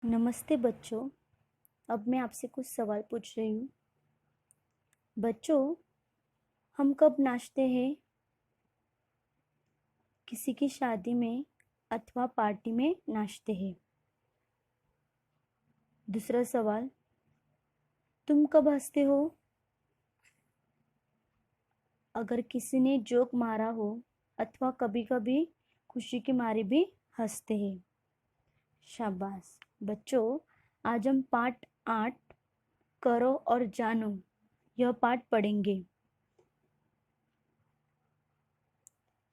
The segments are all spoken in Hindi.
नमस्ते बच्चों। अब मैं आपसे कुछ सवाल पूछ रही हूँ। बच्चों, हम कब नाचते हैं? किसी की शादी में अथवा पार्टी में नाचते हैं। दूसरा सवाल, तुम कब हंसते हो? अगर किसी ने जोक मारा हो अथवा कभी-कभी खुशी के मारे भी हंसते हैं। शाबाश। बच्चों, आज हम पाठ 8 करो और जानो यह पाठ पढ़ेंगे।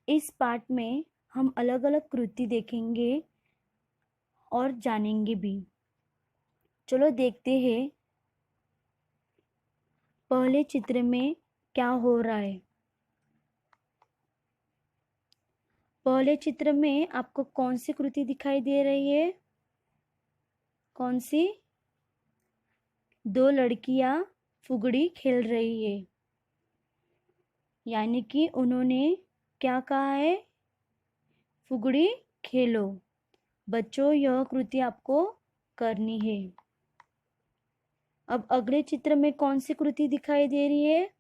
इस पाठ में हम अलग अलग कृति देखेंगे और जानेंगे भी। चलो देखते हैं पहले चित्र में क्या हो रहा है। पहले चित्र में आपको कौन सी कृति दिखाई दे रही है? कौन सी? दो लड़कियां फुगड़ी खेल रही है, यानी कि उन्होंने क्या कहा है? फुगड़ी खेलो। बच्चों, यह कृति आपको करनी है। अब अगले चित्र में कौन सी कृति दिखाई दे रही है?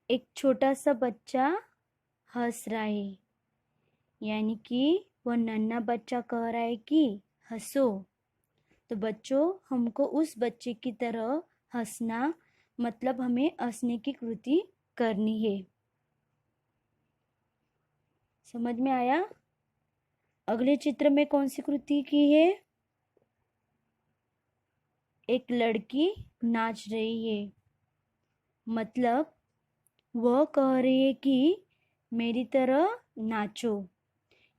एक छोटा सा बच्चा हंस रहा है, यानी कि वह नन्हा बच्चा कह रहा है कि हंसो। तो बच्चों, हमको उस बच्चे की तरह हंसना, मतलब हमें हंसने की कृति करनी है। समझ में आया? अगले चित्र में कौन सी कृति की है? एक लड़की नाच रही है, मतलब वह कह रही है कि मेरी तरह नाचो,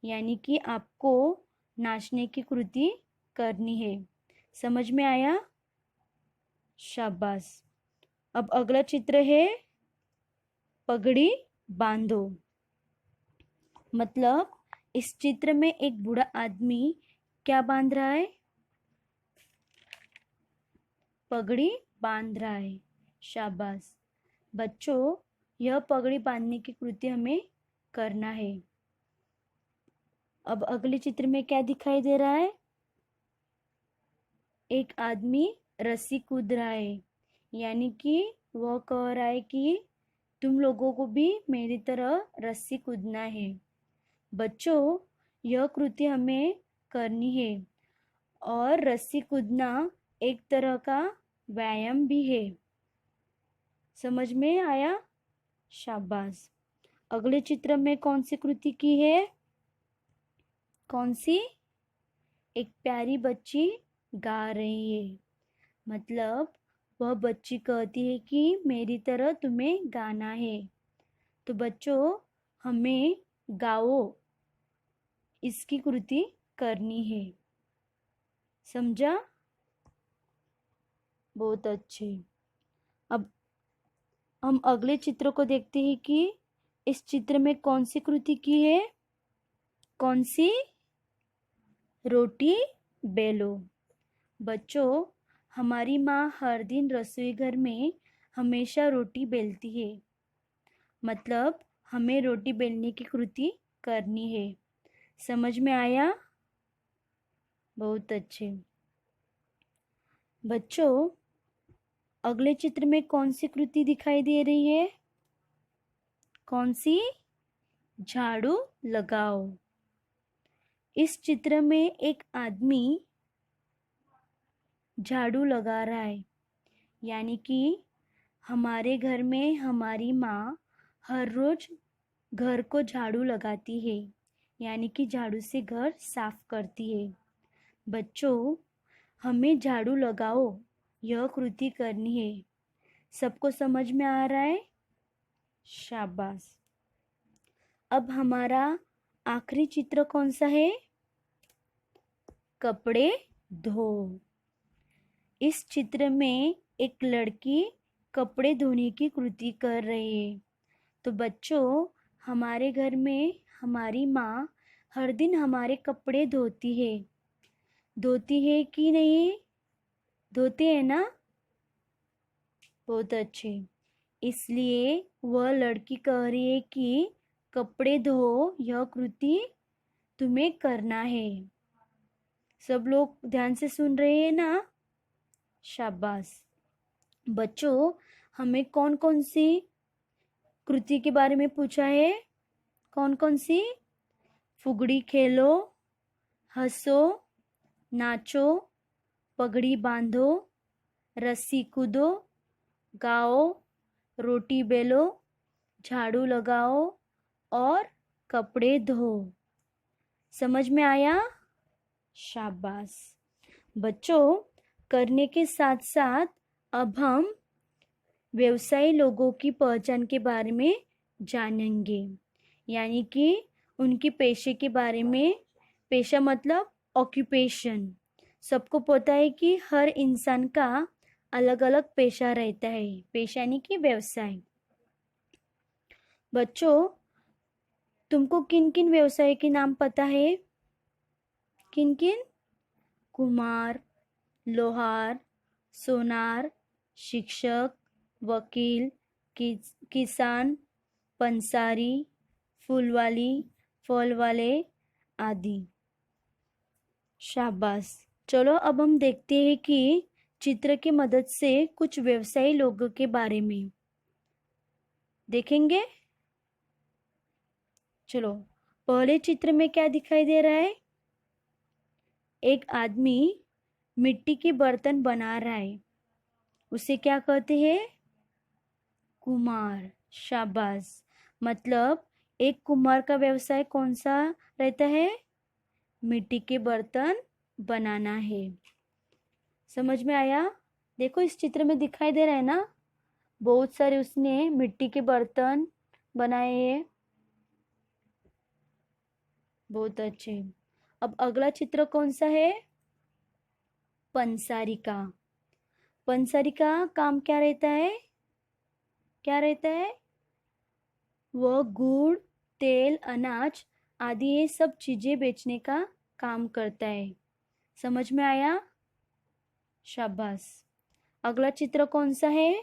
यानी कि आपको नाचने की कृति करनी है। समझ में आया? शाबाश। अब अगला चित्र है पगड़ी बांधो। मतलब इस चित्र में एक बूढ़ा आदमी क्या बांध रहा है? पगड़ी बांध रहा है। शाबाश। बच्चों, यह पगड़ी बांधने की कृति हमें करना है। अब अगले चित्र में क्या दिखाई दे रहा है? एक आदमी रस्सी कूद रहा है, यानी कि वह कह रहा है कि तुम लोगों को भी मेरी तरह रस्सी कूदना है। बच्चों, यह कृति हमें करनी है और रस्सी कूदना एक तरह का व्यायाम भी है। समझ में आया? शाबाश। अगले चित्र में कौन सी कृति की है? कौन सी? एक प्यारी बच्ची गा रही है, मतलब वह बच्ची कहती है कि मेरी तरह तुम्हें गाना है। तो बच्चों, हमें गाओ इसकी कृति करनी है। समझा? बहुत अच्छे। अब हम अगले चित्र को देखते हैं कि इस चित्र में कौन सी कृति की है? कौन सी? रोटी बेलो। बच्चों, हमारी माँ हर दिन रसोई घर में हमेशा रोटी बेलती है, मतलब हमें रोटी बेलने की कृति करनी है। समझ में आया? बहुत अच्छे। बच्चों, अगले चित्र में कौन सी कृति दिखाई दे रही है? कौन सी? झाड़ू लगाओ। इस चित्र में एक आदमी झाड़ू लगा रहा है, यानी कि हमारे घर में हमारी माँ हर रोज घर को झाड़ू लगाती है, यानी कि झाड़ू से घर साफ करती है। बच्चों, हमें झाड़ू लगाओ यह कृति करनी है। सबको समझ में आ रहा है? शाबाश। अब हमारा आखिरी चित्र कौन सा है? कपड़े धो। इस चित्र में एक लड़की कपड़े धोने की कृति कर रही है। तो बच्चों, हमारे घर में हमारी माँ हर दिन हमारे कपड़े धोती है। धोती है कि नहीं? धोती है ना? बहुत अच्छे। इसलिए वह लड़की कह रही है कि कपड़े धो यह कृति तुम्हें करना है। सब लोग ध्यान से सुन रहे हैं ना? शाबाश। बच्चों, हमें कौन कौन सी कृति के बारे में पूछा है? कौन कौन सी? फुगड़ी खेलो, हंसो, नाचो, पगड़ी बांधो, रस्सी कूदो, गाओ, रोटी बेलो, झाड़ू लगाओ और कपड़े धो। समझ में आया? शाबाश। बच्चों, करने के साथ साथ अब हम व्यवसायी लोगों की पहचान के बारे में जानेंगे, यानी कि उनकी पेशे के बारे में। पेशा मतलब ऑक्यूपेशन। सबको पता है कि हर इंसान का अलग अलग पेशा रहता है। पेशा यानी कि व्यवसाय। बच्चों, तुमको किन किन व्यवसाय के नाम पता है? किन किन? कुम्हार, लोहार, सोनार, शिक्षक, वकील, किसान, पंसारी, फूलवाली, फल वाले आदि। शाबाश। चलो अब हम देखते हैं कि चित्र की मदद से कुछ व्यवसायी लोगों के बारे में देखेंगे। चलो, पहले चित्र में क्या दिखाई दे रहा है? एक आदमी मिट्टी के बर्तन बना रहा है। उसे क्या कहते हैं? कुम्हार। शाबाश। मतलब एक कुम्हार का व्यवसाय कौन सा रहता है? मिट्टी के बर्तन बनाना है। समझ में आया? देखो इस चित्र में दिखाई दे रहा है ना, बहुत सारे उसने मिट्टी के बर्तन बनाए हैं। बहुत अच्छे। अब अगला चित्र कौन सा है? पंसारी का। पंसारी का काम क्या रहता है? क्या रहता है? वह गुड़, तेल, अनाज आदि ये सब चीजें बेचने का काम करता है। समझ में आया? शाबाश। अगला चित्र कौन सा है?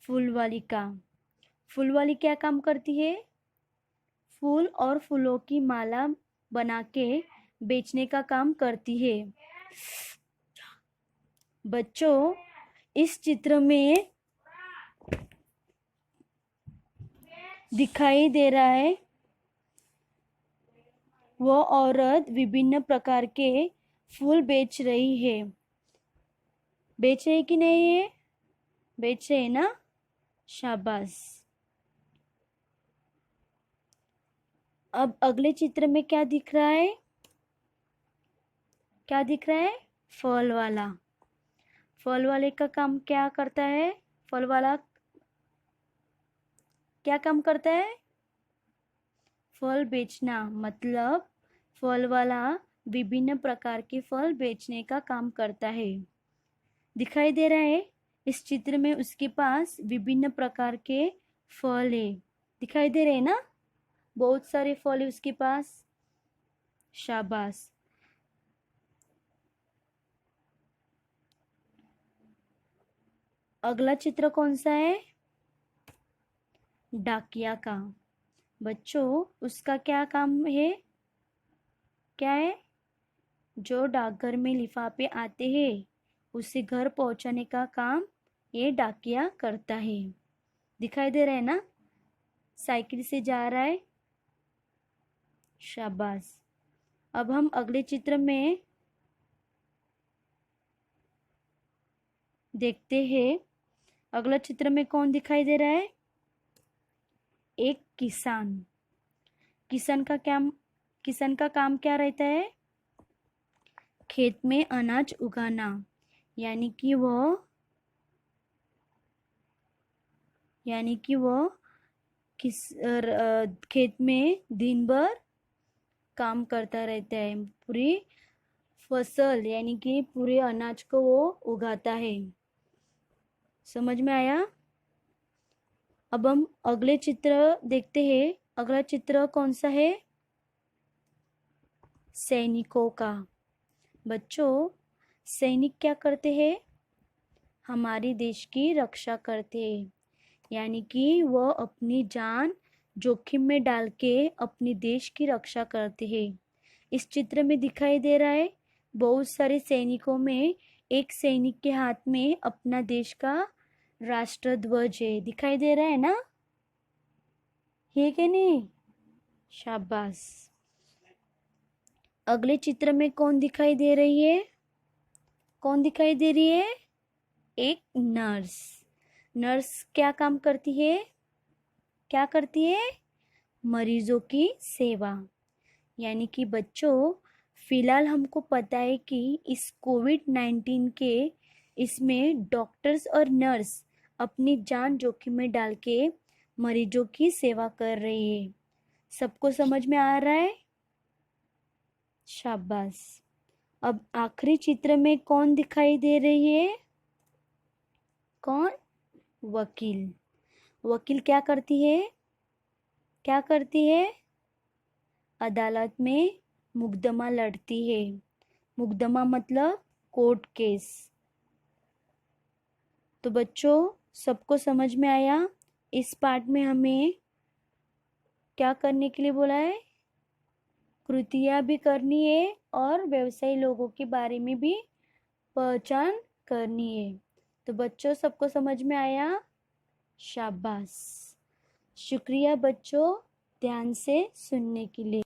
फूलवाली का। फूलवाली क्या काम करती है? फूल और फूलों की माला बना के बेचने का काम करती है। बच्चों, इस चित्र में दिखाई दे रहा है वो औरत विभिन्न प्रकार के फूल बेच रही है। बेच रही कि नहीं है? बेच रहे ना? शाबाश। अब अगले चित्र में क्या दिख रहा है? क्या दिख रहा है? फल वाला। फल वाले का काम क्या करता है? फल वाला क्या काम करता है? फल बेचना। मतलब फल वाला विभिन्न प्रकार के फल बेचने का काम करता है। दिखाई दे रहा है इस चित्र में उसके पास विभिन्न प्रकार के फल है। दिखाई दे रहे हैं ना? बहुत सारे फल है उसके पास। शाबाश। अगला चित्र कौन सा है? डाकिया का। बच्चों, उसका क्या काम है? क्या है? जो डाकघर में लिफाफे आते हैं उसे घर पहुंचाने का काम ये डाकिया करता है। दिखाई दे रहा है ना? साइकिल से जा रहा है। शाबाश। अब हम अगले चित्र में देखते हैं। अगला चित्र में कौन दिखाई दे रहा है? एक किसान। किसान का काम क्या रहता है? खेत में अनाज उगाना। यानी कि वो खेत में दिन भर काम करता रहता है। पूरी फसल यानी कि पूरे अनाज को वो उगाता है। समझ में आया? अब हम अगले चित्र देखते हैं। अगला चित्र कौन सा है? सैनिकों का। बच्चों, सैनिक क्या करते हैं? हमारे देश की रक्षा करते हैं। यानी कि वह अपनी जान जोखिम में डाल के अपने देश की रक्षा करते हैं। इस चित्र में दिखाई दे रहा है बहुत सारे सैनिकों में एक सैनिक के हाथ में अपना देश का राष्ट्रध्वज है। दिखाई दे रहा है ना? है कि नहीं? शाबाश। अगले चित्र में कौन दिखाई दे रही है? कौन दिखाई दे रही है? एक नर्स। नर्स क्या काम करती है? क्या करती है? मरीजों की सेवा। यानी कि बच्चों, फिलहाल हमको पता है कि इस कोविड-19 के इसमें डॉक्टर्स और नर्स अपनी जान जोखिम में डाल के मरीजों की सेवा कर रही है। सबको समझ में आ रहा है? शाबाश। अब आखिरी चित्र में कौन दिखाई दे रही है? कौन? वकील। वकील क्या करती है? क्या करती है? अदालत में मुकदमा लड़ती है। मुकदमा मतलब कोर्ट केस। तो बच्चों, सबको समझ में आया? इस पार्ट में हमें क्या करने के लिए बोला है? कृतियाँ भी करनी है और व्यवसायी लोगों के बारे में भी पहचान करनी है। तो बच्चों, सबको समझ में आया? शाबाश। शुक्रिया बच्चों ध्यान से सुनने के लिए।